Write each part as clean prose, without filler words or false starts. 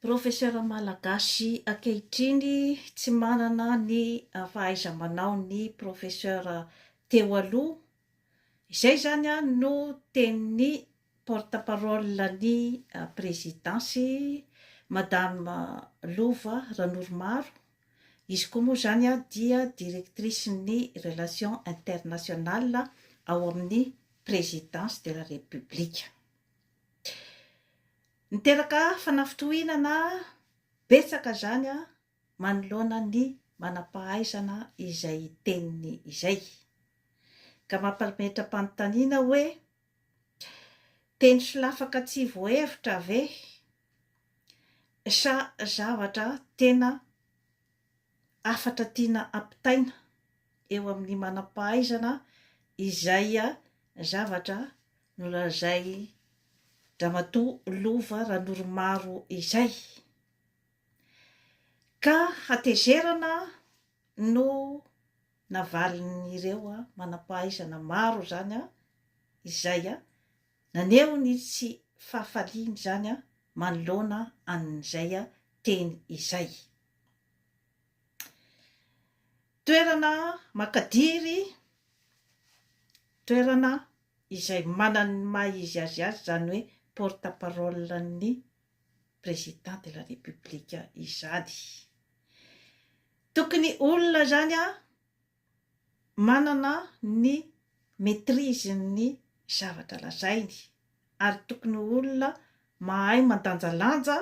Profesera malagasy ankehitriny tsy manana ny fahaiza-manao ny profesera teo aloha. Izay zany no tenin'ny porte-parole ny présidansy madame Lova Ranoromaro. Izy koa moa zany dia directrice ny relation internationale ao amin'ny présidence de la république. Niteraka fanafitohinana betsaka zany manoloana ny manam-pahaizana izay teniny izay. Ka mampametra-panontaniana hoe teny solafaka tsy voahevitra ve sa zavatra tena afatra tiana ampitaina eo amin'ny manam-pahaizana izay zavatra nolazainy Ramatoa Lova Ranoromaro izay. Ka hatezerana no navalin'ireo manam-pahaizana maro zany izay naneho ny tsy fahafaliany zany manoloana an'izay teny izay. Toerana makadiry, toerana izay manana ny maha izy azy zany hoe porte-parole ny président de la république izany. Tokony olona zany manana ny maîtrise ny zavatra lazainy ary tokony olona mahay mandanjalanja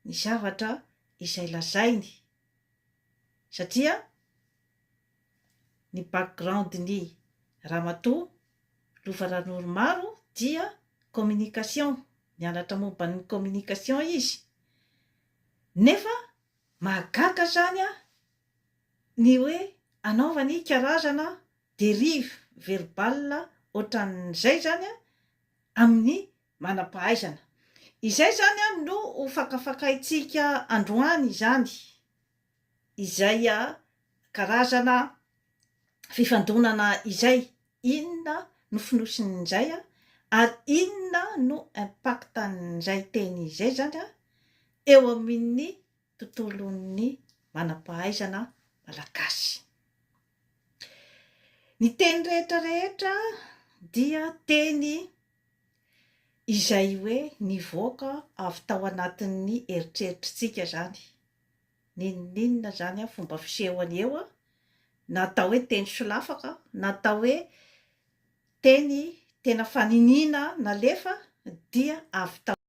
ny zavatra izay lazainy satria ny background ny Ramatoa Lova Ranoromaro dia communication, nianatra momba ny communication izy, nefa mahagaga zany ny hoe anaovany karazana dérive verbale ohatran'izay zany amin'ny manam-pahaizana. Izay zany no ho fakafakaintsika androany izany, izay karazana fifandonana izay, inona no fonosin'izay ary inona no impactan'izay teny izay zany eo amin'ny tontolon'ny manam-pahaizana malagasy. Ny teny rehetrarehetra dia teny izay hoe nivoaka avy tao anatin'ny eritreritrintsika zany. Ninona zany fomba fisehony eo, natao hoe teny solafaka, natao hoe teny tena faninina nalefa dia avy tao